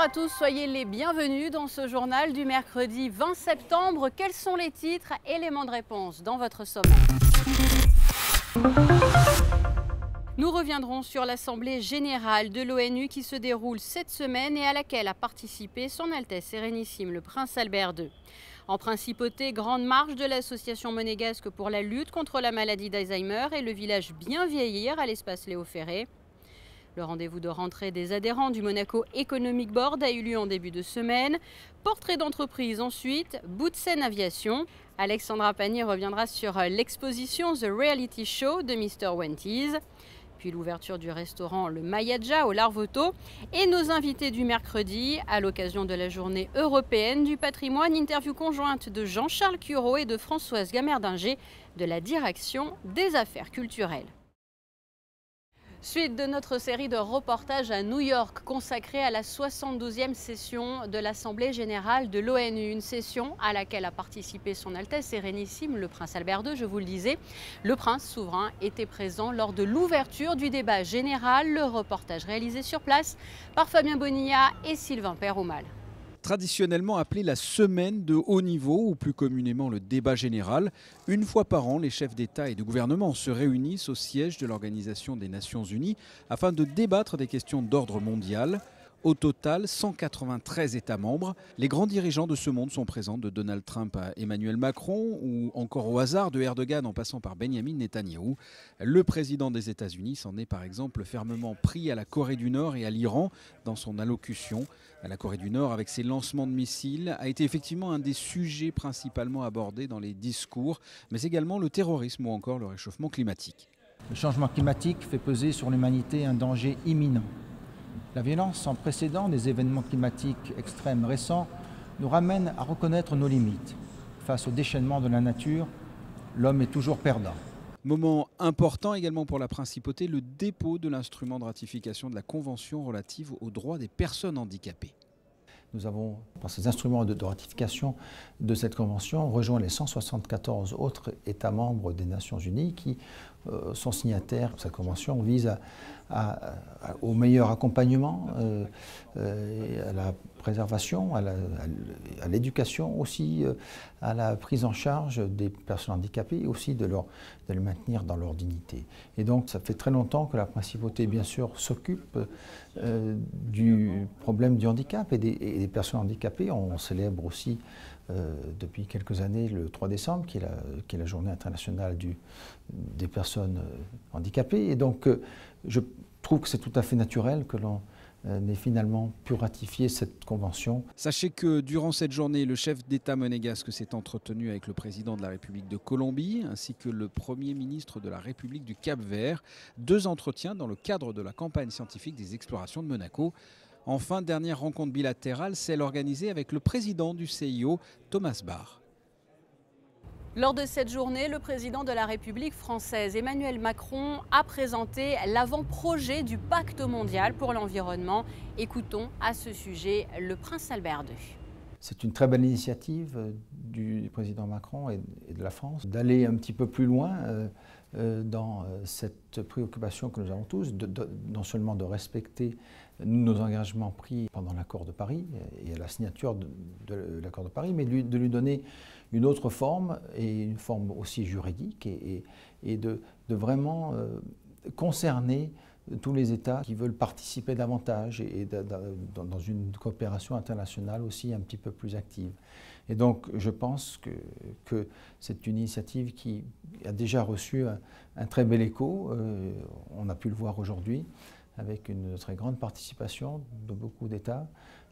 à tous, soyez les bienvenus dans ce journal du mercredi 20 septembre. Quels sont les titres? Éléments de réponse dans votre sommaire. Nous reviendrons sur l'Assemblée générale de l'ONU qui se déroule cette semaine et à laquelle a participé Son Altesse Sérénissime le Prince Albert II. En principauté, grande marche de l'association monégasque pour la lutte contre la maladie d'Alzheimer et le village Bien Vieillir à l'espace Léo Ferré. Le rendez-vous de rentrée des adhérents du Monaco Economic Board a eu lieu en début de semaine. Portrait d'entreprise ensuite, bout de scène aviation. Alexandra Pagny reviendra sur l'exposition The Reality Show de Mr. Wenties. Puis l'ouverture du restaurant Le Mayaja au Larvoto. Et nos invités du mercredi, à l'occasion de la journée européenne du patrimoine, interview conjointe de Jean-Charles Cureau et de Françoise Gamerdinger de la direction des affaires culturelles. Suite de notre série de reportages à New York consacrée à la 72e session de l'Assemblée générale de l'ONU. Une session à laquelle a participé Son Altesse Sérénissime le Prince Albert II, je vous le disais. Le prince souverain était présent lors de l'ouverture du débat général. Le reportage réalisé sur place par Fabien Bonilla et Sylvain Péroumal. Traditionnellement appelée la semaine de haut niveau, ou plus communément le débat général, une fois par an, les chefs d'État et de gouvernement se réunissent au siège de l'Organisation des Nations Unies afin de débattre des questions d'ordre mondial. Au total, 193 États membres. Les grands dirigeants de ce monde sont présents, de Donald Trump à Emmanuel Macron ou encore au hasard de Erdogan en passant par Benjamin Netanyahou. Le président des États-Unis s'en est par exemple fermement pris à la Corée du Nord et à l'Iran dans son allocution. La Corée du Nord, avec ses lancements de missiles, a été effectivement un des sujets principalement abordés dans les discours, mais également le terrorisme ou encore le réchauffement climatique. Le changement climatique fait peser sur l'humanité un danger imminent. La violence sans précédent des événements climatiques extrêmes récents nous ramène à reconnaître nos limites. Face au déchaînement de la nature, l'homme est toujours perdant. Moment important également pour la principauté, le dépôt de l'instrument de ratification de la Convention relative aux droits des personnes handicapées. Nous avons, par ces instruments de ratification de cette convention, rejoint les 174 autres États membres des Nations Unies qui sont signataires. Cette convention vise au meilleur accompagnement, à la préservation, à l'éducation aussi, à la prise en charge des personnes handicapées et aussi de les maintenir dans leur dignité. Et donc ça fait très longtemps que la principauté, bien sûr, s'occupe du problème du handicap et des personnes handicapées. On célèbre aussi depuis quelques années le 3 décembre, qui est la journée internationale des personnes handicapées. Et donc je trouve que c'est tout à fait naturel que l'on n'ait finalement pu ratifier cette convention. Sachez que durant cette journée, le chef d'État monégasque s'est entretenu avec le président de la République de Colombie ainsi que le Premier ministre de la République du Cap-Vert. 2 entretiens dans le cadre de la campagne scientifique des explorations de Monaco. Enfin, dernière rencontre bilatérale, celle organisée avec le président du CIO, Thomas Bach. Lors de cette journée, le président de la République française, Emmanuel Macron, a présenté l'avant-projet du pacte mondial pour l'environnement. Écoutons à ce sujet le Prince Albert II. C'est une très belle initiative du président Macron et de la France d'aller un petit peu plus loin dans cette préoccupation que nous avons tous, non seulement de respecter nos engagements pris pendant l'accord de Paris et à la signature de l'accord de Paris, mais de lui donner une autre forme et une forme aussi juridique et de vraiment concerner tous les États qui veulent participer davantage et dans une coopération internationale aussi un petit peu plus active. Et donc je pense que c'est une initiative qui a déjà reçu un très bel écho. On a pu le voir aujourd'hui avec une très grande participation de beaucoup d'États.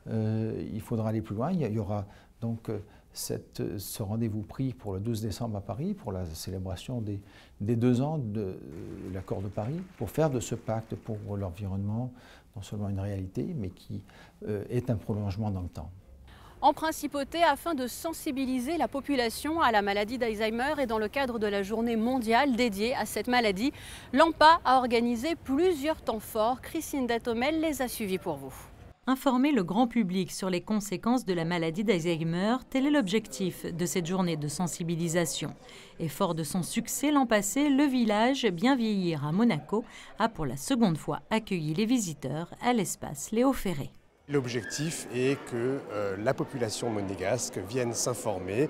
Il faudra aller plus loin. Il y aura donc ce rendez-vous pris pour le 12 décembre à Paris, pour la célébration des 2 ans de l'accord de Paris, pour faire de ce pacte pour l'environnement non seulement une réalité, mais qui est un prolongement dans le temps. En principauté, afin de sensibiliser la population à la maladie d'Alzheimer et dans le cadre de la journée mondiale dédiée à cette maladie, l'AMPA a organisé plusieurs temps forts. Christine Datomel les a suivis pour vous. Informer le grand public sur les conséquences de la maladie d'Alzheimer, tel est l'objectif de cette journée de sensibilisation. Et fort de son succès l'an passé, le village Bien Vieillir à Monaco a pour la seconde fois accueilli les visiteurs à l'espace Léo Ferré. L'objectif est que la population monégasque vienne s'informer,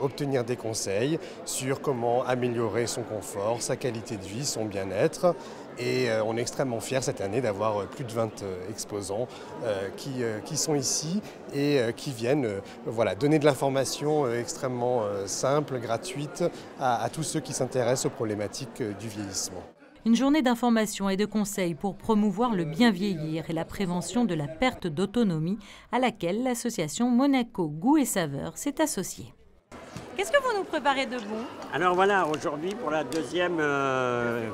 obtenir des conseils sur comment améliorer son confort, sa qualité de vie, son bien-être. Et on est extrêmement fiers cette année d'avoir plus de 20 exposants qui sont ici et qui viennent donner de l'information extrêmement simple, gratuite à tous ceux qui s'intéressent aux problématiques du vieillissement. Une journée d'information et de conseils pour promouvoir le bien vieillir et la prévention de la perte d'autonomie à laquelle l'association Monaco Goût et Saveur s'est associée. Qu'est-ce que vous nous préparez de bon? Alors voilà, aujourd'hui pour la deuxième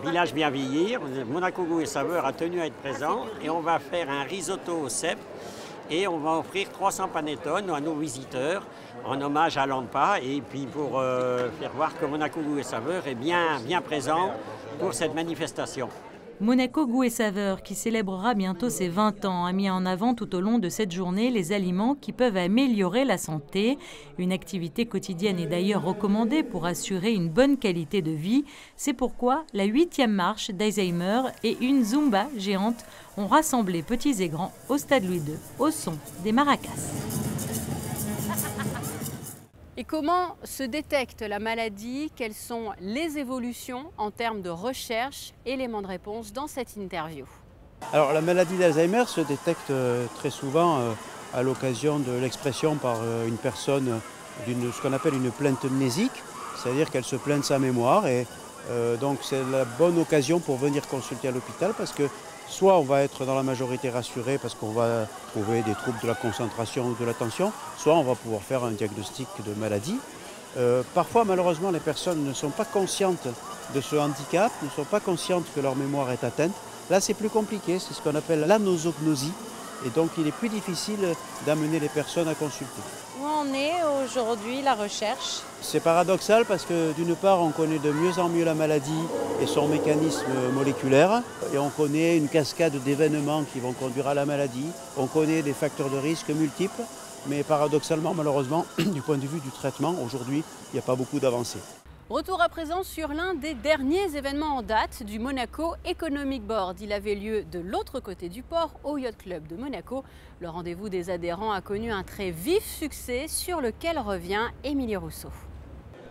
village bien vieillir, Monaco Goût et Saveur a tenu à être présent et on va faire un risotto au cèpe et on va offrir 300 panettone à nos visiteurs en hommage à l'ANPA et puis pour faire voir que Monaco Goût et Saveur est bien présent pour cette manifestation. Monaco Goût et Saveur, qui célébrera bientôt ses 20 ans, a mis en avant tout au long de cette journée les aliments qui peuvent améliorer la santé. Une activité quotidienne est d'ailleurs recommandée pour assurer une bonne qualité de vie. C'est pourquoi la 8e marche d'Alzheimer et une Zumba géante ont rassemblé petits et grands au Stade Louis II, au son des maracas. Et comment se détecte la maladie? Quelles sont les évolutions en termes de recherche? Éléments de réponse dans cette interview. Alors la maladie d'Alzheimer se détecte très souvent à l'occasion de l'expression par une personne d'une ce qu'on appelle une plainte mnésique, c'est-à-dire qu'elle se plaint de sa mémoire et donc c'est la bonne occasion pour venir consulter à l'hôpital parce que soit on va être dans la majorité rassuré parce qu'on va trouver des troubles de la concentration ou de l'attention, soit on va pouvoir faire un diagnostic de maladie. Parfois, malheureusement, les personnes ne sont pas conscientes de ce handicap, ne sont pas conscientes que leur mémoire est atteinte. Là, c'est plus compliqué, c'est ce qu'on appelle l'anosognosie. Et donc, il est plus difficile d'amener les personnes à consulter. Où en est aujourd'hui la recherche? C'est paradoxal parce que d'une part, on connaît de mieux en mieux la maladie et son mécanisme moléculaire. Et on connaît une cascade d'événements qui vont conduire à la maladie. On connaît des facteurs de risque multiples. Mais paradoxalement, malheureusement, du point de vue du traitement, aujourd'hui, il n'y a pas beaucoup d'avancées. Retour à présent sur l'un des derniers événements en date du Monaco Economic Board. Il avait lieu de l'autre côté du port, au Yacht Club de Monaco. Le rendez-vous des adhérents a connu un très vif succès sur lequel revient Émilie Rousseau.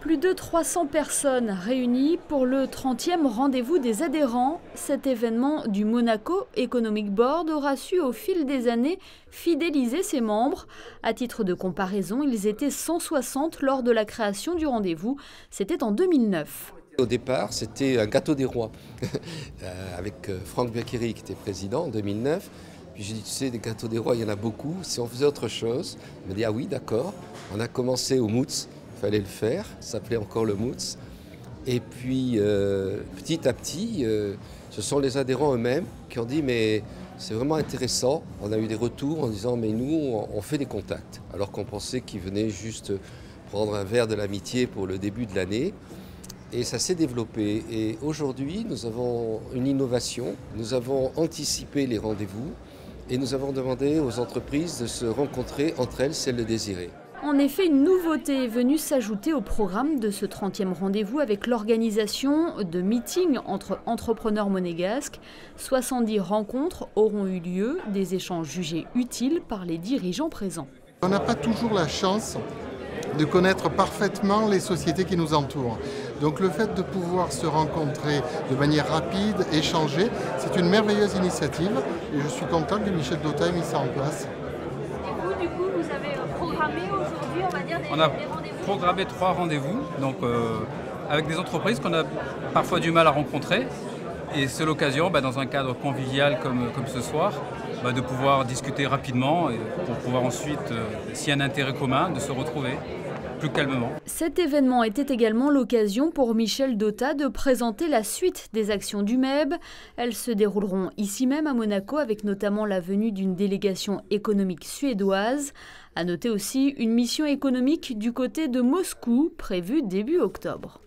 Plus de 300 personnes réunies pour le 30e rendez-vous des adhérents. Cet événement du Monaco Economic Board aura su au fil des années fidéliser ses membres. À titre de comparaison, ils étaient 160 lors de la création du rendez-vous. C'était en 2009. Au départ, c'était un gâteau des rois avec Franck Biaccheri qui était président en 2009. Puis j'ai dit, tu sais, des gâteaux des rois, il y en a beaucoup. Si on faisait autre chose, on m'a dit, ah oui, d'accord. On a commencé au Moutz. Il fallait le faire, ça s'appelait encore le Moutz. Et puis, petit à petit, ce sont les adhérents eux-mêmes qui ont dit, mais c'est vraiment intéressant. On a eu des retours en disant, mais nous, on fait des contacts. Alors qu'on pensait qu'ils venaient juste prendre un verre de l'amitié pour le début de l'année. Et ça s'est développé. Et aujourd'hui, nous avons une innovation. Nous avons anticipé les rendez-vous et nous avons demandé aux entreprises de se rencontrer entre elles si elles le désiraient. En effet, une nouveauté est venue s'ajouter au programme de ce 30e rendez-vous avec l'organisation de meetings entre entrepreneurs monégasques. 70 rencontres auront eu lieu, des échanges jugés utiles par les dirigeants présents. On n'a pas toujours la chance de connaître parfaitement les sociétés qui nous entourent. Donc le fait de pouvoir se rencontrer de manière rapide, échanger, c'est une merveilleuse initiative et je suis content que Michel Dota ait mis ça en place. Et vous, du coup, vous avez programmé aujourd'hui, on va dire, des rendez-vous? Programmé 3 rendez-vous, donc avec des entreprises qu'on a parfois du mal à rencontrer. Et c'est l'occasion, dans un cadre convivial comme ce soir, de pouvoir discuter rapidement et pour pouvoir ensuite, s'il y a un intérêt commun, de se retrouver plus calmement. Cet événement était également l'occasion pour Michel Dota de présenter la suite des actions du MEB. Elles se dérouleront ici même à Monaco avec notamment la venue d'une délégation économique suédoise. À noter aussi une mission économique du côté de Moscou prévue début octobre.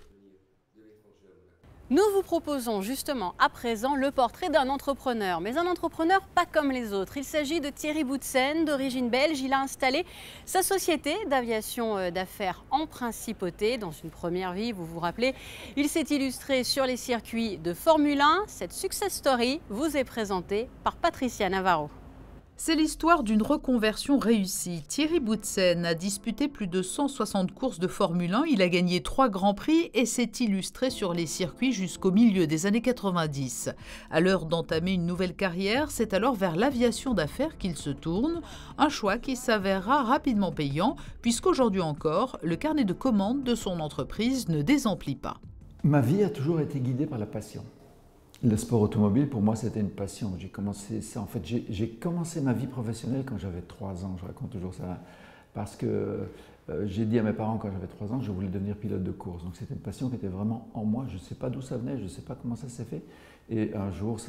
Nous vous proposons justement à présent le portrait d'un entrepreneur, mais un entrepreneur pas comme les autres. Il s'agit de Thierry Boutsen, d'origine belge. Il a installé sa société d'aviation d'affaires en principauté. Dans une première vie, vous vous rappelez, il s'est illustré sur les circuits de Formule 1. Cette success story vous est présentée par Patricia Navarro. C'est l'histoire d'une reconversion réussie. Thierry Boutsen a disputé plus de 160 courses de Formule 1, il a gagné 3 grands prix et s'est illustré sur les circuits jusqu'au milieu des années 90. À l'heure d'entamer une nouvelle carrière, c'est alors vers l'aviation d'affaires qu'il se tourne, un choix qui s'avérera rapidement payant, puisqu'aujourd'hui encore, le carnet de commandes de son entreprise ne désemplit pas. Ma vie a toujours été guidée par la passion. Le sport automobile, pour moi, c'était une passion. J'ai commencé ma vie professionnelle quand j'avais 3 ans. Je raconte toujours ça parce que j'ai dit à mes parents quand j'avais 3 ans que je voulais devenir pilote de course. Donc c'était une passion qui était vraiment en moi. Je ne sais pas d'où ça venait, je ne sais pas comment ça s'est fait. Et un jour,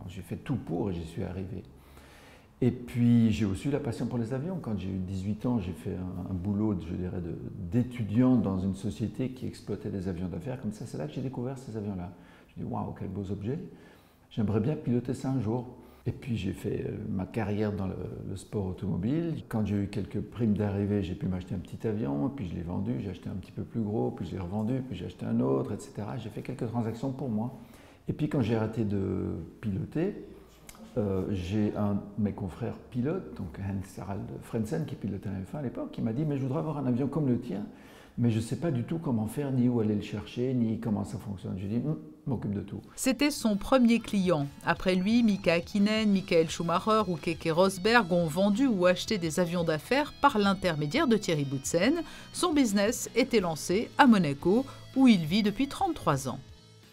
j'ai fait tout pour et j'y suis arrivé. Et puis j'ai aussi eu la passion pour les avions. Quand j'ai eu 18 ans, j'ai fait un boulot, je dirais, d'étudiant dans une société qui exploitait des avions d'affaires. Comme ça, c'est là que j'ai découvert ces avions-là. Je dis waouh, quels beaux objets, j'aimerais bien piloter ça un jour. Et puis j'ai fait ma carrière dans le sport automobile. Quand j'ai eu quelques primes d'arrivée, j'ai pu m'acheter un petit avion, puis je l'ai vendu, j'ai acheté un petit peu plus gros, puis je l'ai revendu, puis j'ai acheté un autre, etc. J'ai fait quelques transactions pour moi. Et puis quand j'ai arrêté de piloter, j'ai un de mes confrères pilotes, donc Hans-Harald Frentzen, qui pilotait un F1 à l'époque, qui m'a dit « mais je voudrais avoir un avion comme le tien ». Mais je ne sais pas du tout comment faire, ni où aller le chercher, ni comment ça fonctionne. Je dis, m'occupe de tout. C'était son premier client. Après lui, Mika Hakkinen, Michael Schumacher ou Keke Rosberg ont vendu ou acheté des avions d'affaires par l'intermédiaire de Thierry Boutsen. Son business était lancé à Monaco, où il vit depuis 33 ans.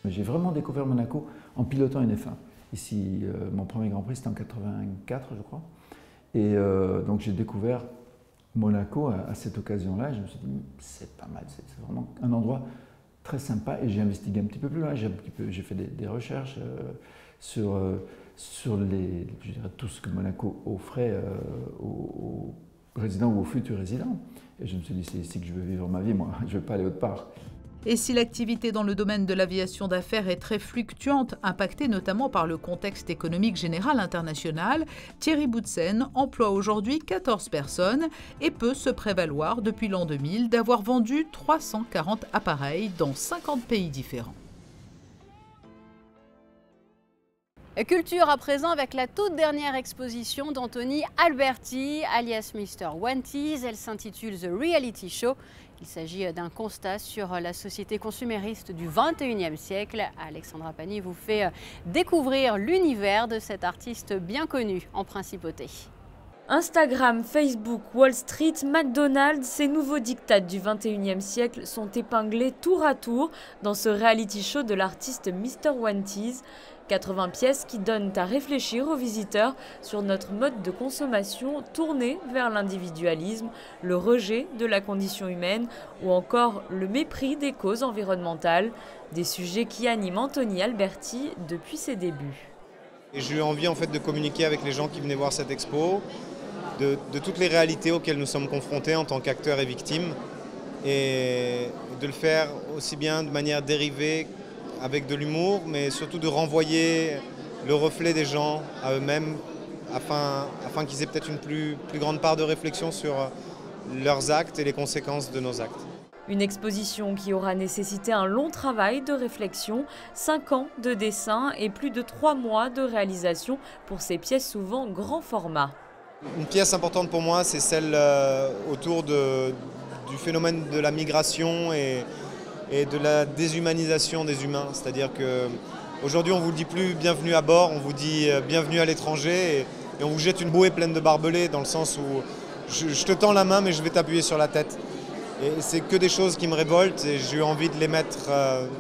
J'ai vraiment découvert Monaco en pilotant une F1. Ici, mon premier Grand Prix, c'était en 84, je crois. Et donc j'ai découvert Monaco à cette occasion-là. Je me suis dit, c'est pas mal, c'est vraiment un endroit très sympa. Et j'ai investigué un petit peu plus loin. J'ai fait des recherches sur tout ce que Monaco offrait aux résidents ou aux futurs résidents. Et je me suis dit, c'est ici que je veux vivre ma vie, moi. Je ne veux pas aller autre part. Et si l'activité dans le domaine de l'aviation d'affaires est très fluctuante, impactée notamment par le contexte économique général international, Thierry Boutsen emploie aujourd'hui 14 personnes et peut se prévaloir depuis l'an 2000 d'avoir vendu 340 appareils dans 50 pays différents. Culture à présent avec la toute dernière exposition d'Anthony Alberti, alias Mr. Wanties. Elle s'intitule The Reality Show. Il s'agit d'un constat sur la société consumériste du 21e siècle. Alexandra Pani vous fait découvrir l'univers de cet artiste bien connu en principauté. Instagram, Facebook, Wall Street, McDonald's, ces nouveaux diktats du 21e siècle sont épinglés tour à tour dans ce reality show de l'artiste Mr. Wanties. 80 pièces qui donnent à réfléchir aux visiteurs sur notre mode de consommation tourné vers l'individualisme, le rejet de la condition humaine ou encore le mépris des causes environnementales, des sujets qui animent Anthony Alberti depuis ses débuts. J'ai eu envie en fait de communiquer avec les gens qui venaient voir cette expo, de toutes les réalités auxquelles nous sommes confrontés en tant qu'acteurs et victimes, et de le faire aussi bien de manière dérivée avec de l'humour, mais surtout de renvoyer le reflet des gens à eux-mêmes afin qu'ils aient peut-être une plus grande part de réflexion sur leurs actes et les conséquences de nos actes. Une exposition qui aura nécessité un long travail de réflexion, 5 ans de dessin et plus de 3 mois de réalisation pour ces pièces souvent grand format. Une pièce importante pour moi, c'est celle autour du phénomène de la migration et de la déshumanisation des humains. C'est-à-dire qu'aujourd'hui, on ne vous dit plus bienvenue à bord, on vous dit bienvenue à l'étranger et on vous jette une bouée pleine de barbelés dans le sens où je te tends la main mais je vais t'appuyer sur la tête. Et c'est que des choses qui me révoltent et j'ai eu envie de les mettre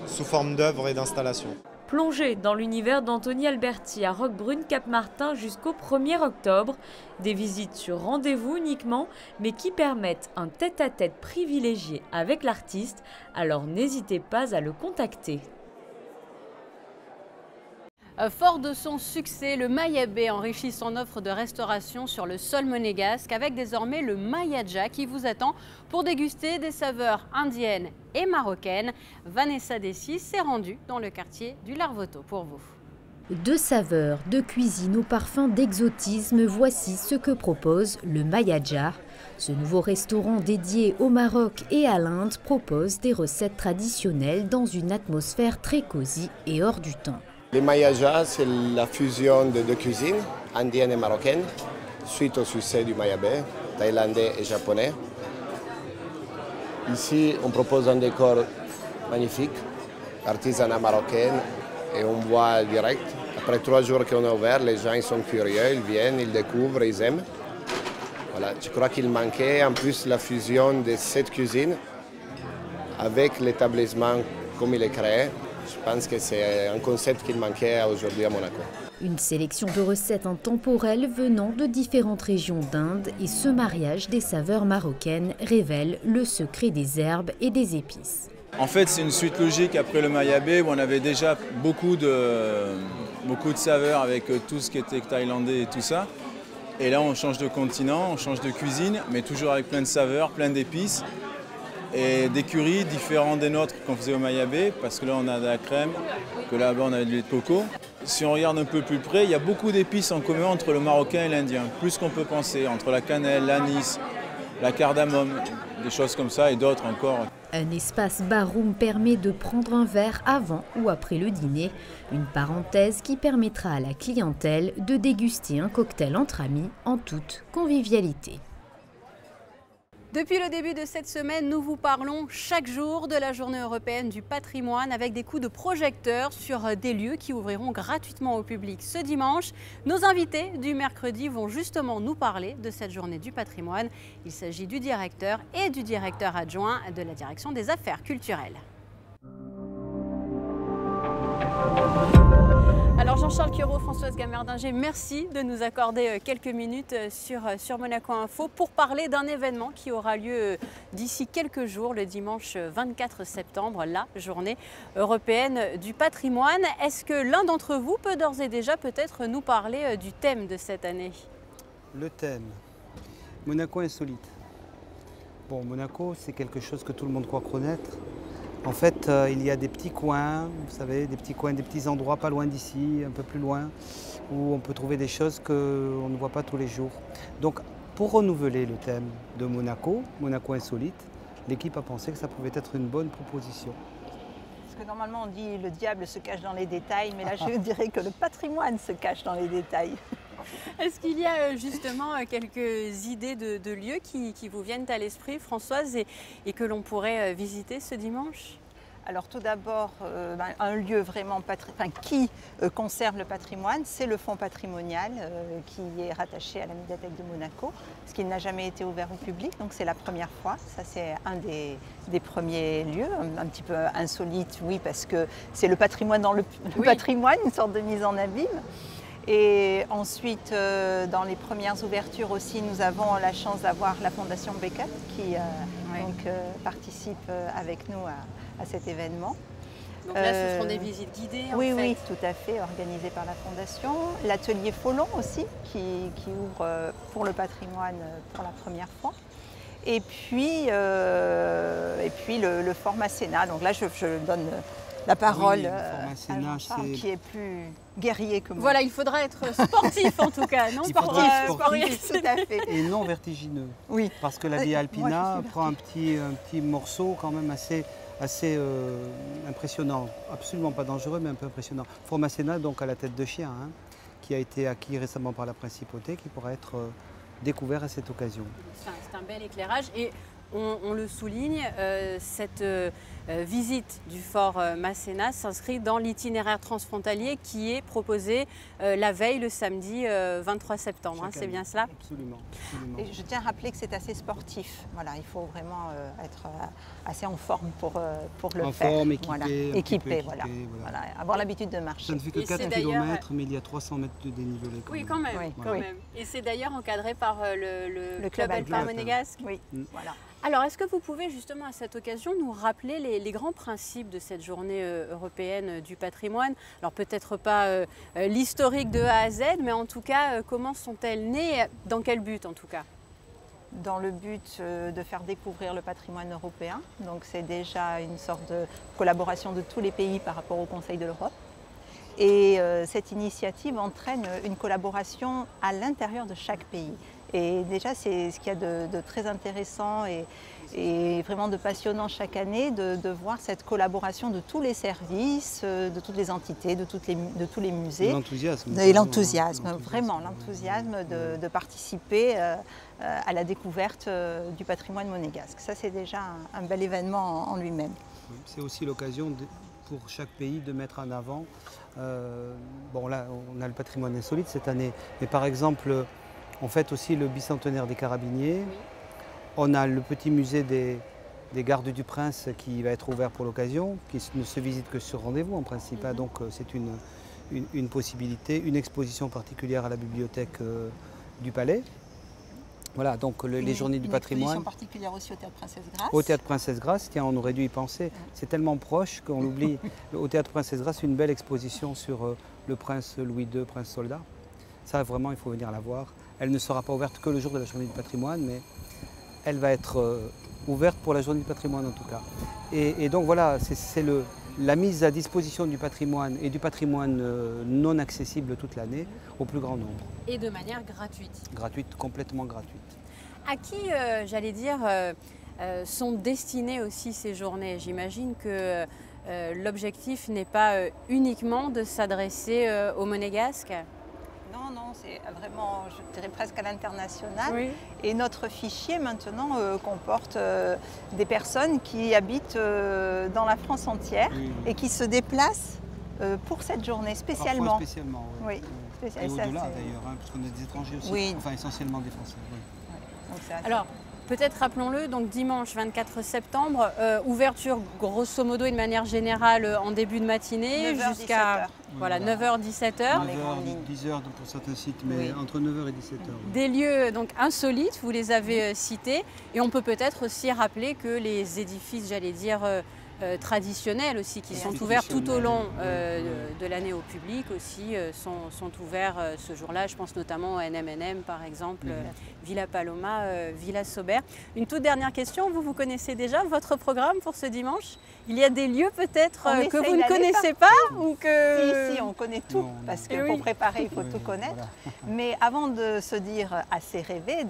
sous forme d'œuvres et d'installations. Plongez dans l'univers d'Anthony Alberti à Roquebrune-Cap-Martin jusqu'au 1er octobre. Des visites sur rendez-vous uniquement, mais qui permettent un tête-à-tête privilégié avec l'artiste, alors n'hésitez pas à le contacter. Fort de son succès, le Mayabé enrichit son offre de restauration sur le sol monégasque avec désormais le Mayaja qui vous attend pour déguster des saveurs indiennes et marocaines. Vanessa Dessy s'est rendue dans le quartier du Larvoto pour vous. De saveurs, de cuisine au parfum d'exotisme, voici ce que propose le Mayaja. Ce nouveau restaurant dédié au Maroc et à l'Inde propose des recettes traditionnelles dans une atmosphère très cosy et hors du temps. Les Mayaja, c'est la fusion de deux cuisines, indienne et marocaine. suite au succès du mayabé, thaïlandais et japonais. Ici, on propose un décor magnifique, artisanat marocain et on voit direct. Après 3 jours qu'on est ouvert, les gens ils sont curieux, ils viennent, ils découvrent, ils aiment. Voilà, je crois qu'il manquait en plus la fusion de cette cuisine avec l'établissement comme il est créé. Je pense que c'est un concept qu'il manquait aujourd'hui à Monaco. Une sélection de recettes intemporelles venant de différentes régions d'Inde et ce mariage des saveurs marocaines révèle le secret des herbes et des épices. En fait, c'est une suite logique après le mayabé où on avait déjà beaucoup de saveurs avec tout ce qui était thaïlandais et tout ça. Et là, on change de continent, on change de cuisine, mais toujours avec plein de saveurs, plein d'épices. Et des currys différents des nôtres qu'on faisait au mayabé, parce que là on a de la crème, que là-bas on a du lait de coco. Si on regarde un peu plus près, il y a beaucoup d'épices en commun entre le marocain et l'indien, plus qu'on peut penser, entre la cannelle, l'anis, la cardamome, des choses comme ça et d'autres encore. Un espace bar-room permet de prendre un verre avant ou après le dîner, une parenthèse qui permettra à la clientèle de déguster un cocktail entre amis en toute convivialité. Depuis le début de cette semaine, nous vous parlons chaque jour de la Journée européenne du patrimoine avec des coups de projecteur sur des lieux qui ouvriront gratuitement au public ce dimanche. Nos invités du mercredi vont justement nous parler de cette Journée du patrimoine. Il s'agit du directeur et du directeur adjoint de la Direction des affaires culturelles. Alors Jean-Charles Quiraud, Françoise Gamerdinger, merci de nous accorder quelques minutes sur Monaco Info pour parler d'un événement qui aura lieu d'ici quelques jours, le dimanche 24 septembre, la Journée européenne du patrimoine. Est-ce que l'un d'entre vous peut d'ores et déjà peut-être nous parler du thème de cette année? Le thème, Monaco insolite. Bon, Monaco, c'est quelque chose que tout le monde croit connaître. En fait, il y a des petits coins, vous savez, des petits coins, des petits endroits pas loin d'ici, un peu plus loin, où on peut trouver des choses qu'on ne voit pas tous les jours. Donc, pour renouveler le thème de Monaco, Monaco insolite, l'équipe a pensé que ça pouvait être une bonne proposition. Parce que normalement, on dit le diable se cache dans les détails, mais là, je dirais que le patrimoine se cache dans les détails. Est-ce qu'il y a justement quelques idées de lieux qui vous viennent à l'esprit, Françoise, et que l'on pourrait visiter ce dimanche? Alors tout d'abord, un lieu vraiment qui conserve le patrimoine, c'est le fonds patrimonial qui est rattaché à la médiathèque de Monaco, ce qui n'a jamais été ouvert au public, donc c'est la première fois. Ça c'est un des premiers lieux, un petit peu insolite, oui, parce que c'est le patrimoine dans le patrimoine, une sorte de mise en abîme. Et ensuite, dans les premières ouvertures aussi, nous avons la chance d'avoir la Fondation Beckett qui participe avec nous à cet événement. Donc là, ce seront des visites guidées en fait. Oui, tout à fait, organisées par la Fondation. L'atelier Folon aussi, qui ouvre pour le patrimoine pour la première fois. Et puis le Fort Masséna. Donc là, je donne la parole à Jean-Charles, qui est plus guerrier que moi. Voilà, il faudra être sportif en tout cas, non? Sportif, tout à fait. Et non vertigineux. Oui. Parce que la Via Alpina prend un petit morceau quand même assez impressionnant. Absolument pas dangereux, mais un peu impressionnant. Fort Masséna, donc à la tête de chien, qui a été acquis récemment par la Principauté, qui pourra être découvert à cette occasion. C'est un bel éclairage. Et on le souligne, cette visite du fort Masséna s'inscrit dans l'itinéraire transfrontalier qui est proposé la veille, le samedi 23 septembre. C'est bien cela? Absolument. Et je tiens à rappeler que c'est assez sportif. Voilà, il faut vraiment être assez en forme pour le faire. En forme, équipé. Voilà. Équipé, voilà. Avoir l'habitude de marcher. Ça ne fait que 4 km, mais il y a 300 mètres de dénivelé. Oui, quand même. Et c'est d'ailleurs encadré par le club alpin monégasque. Oui, voilà. Alors, est-ce que vous pouvez justement à cette occasion nous rappeler les grands principes de cette journée européenne du patrimoine? Alors peut-être pas l'historique de A à Z, mais en tout cas, comment sont-elles nées? Dans quel but en tout cas? Dans le but de faire découvrir le patrimoine européen. Donc c'est déjà une sorte de collaboration de tous les pays par rapport au Conseil de l'Europe. Et cette initiative entraîne une collaboration à l'intérieur de chaque pays. Et déjà, c'est ce qu'il y a de très intéressant et vraiment de passionnant chaque année de voir cette collaboration de tous les services, de toutes les entités, de tous les musées. L'enthousiasme. Et l'enthousiasme, vraiment, l'enthousiasme de participer à la découverte du patrimoine monégasque. Ça, c'est déjà un bel événement en lui-même. C'est aussi l'occasion pour chaque pays de mettre en avant. Bon, là, on a le patrimoine insolite cette année, mais par exemple, on fête aussi le bicentenaire des Carabiniers. On a le petit musée des Gardes du Prince qui va être ouvert pour l'occasion, qui ne se visite que sur rendez-vous en principe. Donc c'est une possibilité, une exposition particulière à la bibliothèque du Palais. Voilà, donc les journées du patrimoine. Une exposition particulière aussi au Théâtre Princesse Grasse. Au Théâtre Princesse Grasse, tiens, on aurait dû y penser. C'est tellement proche qu'on l'oublie. Au Théâtre Princesse Grasse, une belle exposition sur le prince Louis II, prince soldat. Ça, vraiment, il faut venir la voir. Elle ne sera pas ouverte que le jour de la journée du patrimoine, mais elle va être ouverte pour la journée du patrimoine en tout cas. Et donc voilà, c'est la mise à disposition du patrimoine et du patrimoine non accessible toute l'année au plus grand nombre. Et de manière gratuite. Gratuite, complètement gratuite. À qui, j'allais dire, sont destinées aussi ces journées? J'imagine que l'objectif n'est pas uniquement de s'adresser aux Monégasques. Non, non, c'est vraiment, je dirais presque à l'international. Oui. Et notre fichier maintenant comporte des personnes qui habitent dans la France entière et qui se déplacent pour cette journée spécialement. Parfois spécialement, oui. Oui, et au-delà d'ailleurs, hein, parce qu'on a des étrangers aussi, oui. Enfin essentiellement des Français. Oui. Ouais. Alors, peut-être rappelons-le, donc dimanche 24 septembre, ouverture grosso modo et de manière générale en début de matinée jusqu'à 9h, 17h. 9h, 10h pour certains sites, mais entre 9h et 17h. Oui. Des lieux donc insolites, vous les avez cités, et on peut peut-être aussi rappeler que les édifices, j'allais dire, traditionnels aussi, qui sont ouverts tout au long de l'année au public aussi, sont ouverts ce jour-là. Je pense notamment au NMNM par exemple, Villa Paloma, Villa Sobert. Une toute dernière question, vous connaissez déjà votre programme pour ce dimanche? Il y a des lieux peut-être que vous ne connaissez pas ou que... Si, on connaît tout, parce que pour préparer, il faut tout connaître. Voilà. Mais avant de se dire assez rêver,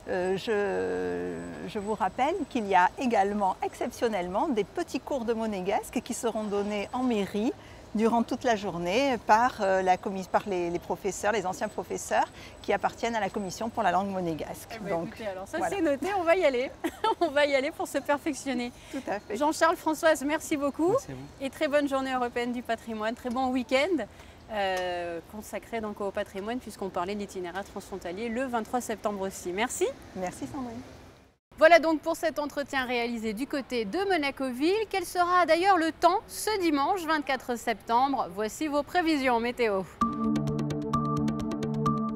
je vous rappelle qu'il y a également, exceptionnellement, des petits cours de monégasque qui seront donnés en mairie durant toute la journée par les professeurs, les anciens professeurs qui appartiennent à la commission pour la langue monégasque. Donc, écoutez, alors ça c'est noté, on va y aller. On va y aller pour se perfectionner. Tout à fait. Jean-Charles, Françoise, merci beaucoup. Merci à vous. Et très bonne journée européenne du patrimoine, très bon week-end. Consacré donc au patrimoine puisqu'on parlait de l'itinéraire transfrontalier le 23 septembre aussi. Merci. Merci Sandrine. Voilà donc pour cet entretien réalisé du côté de Monaco-Ville. Quel sera d'ailleurs le temps ce dimanche 24 septembre? Voici vos prévisions météo.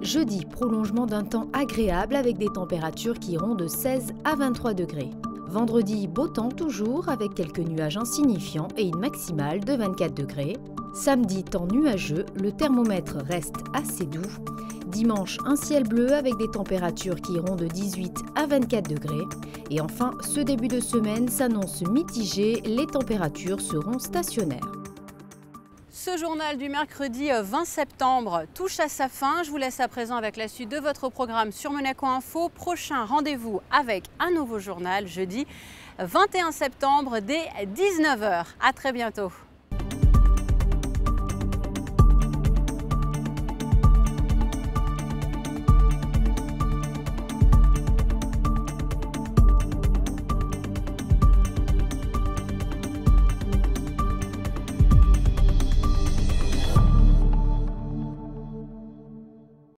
Jeudi, prolongement d'un temps agréable avec des températures qui iront de 16 à 23 degrés. Vendredi, beau temps toujours avec quelques nuages insignifiants et une maximale de 24 degrés. Samedi, temps nuageux, le thermomètre reste assez doux. Dimanche, un ciel bleu avec des températures qui iront de 18 à 24 degrés. Et enfin, ce début de semaine s'annonce mitigé, les températures seront stationnaires. Ce journal du mercredi 20 septembre touche à sa fin. Je vous laisse à présent avec la suite de votre programme sur Monaco Info. Prochain rendez-vous avec un nouveau journal jeudi 21 septembre dès 19h. À très bientôt.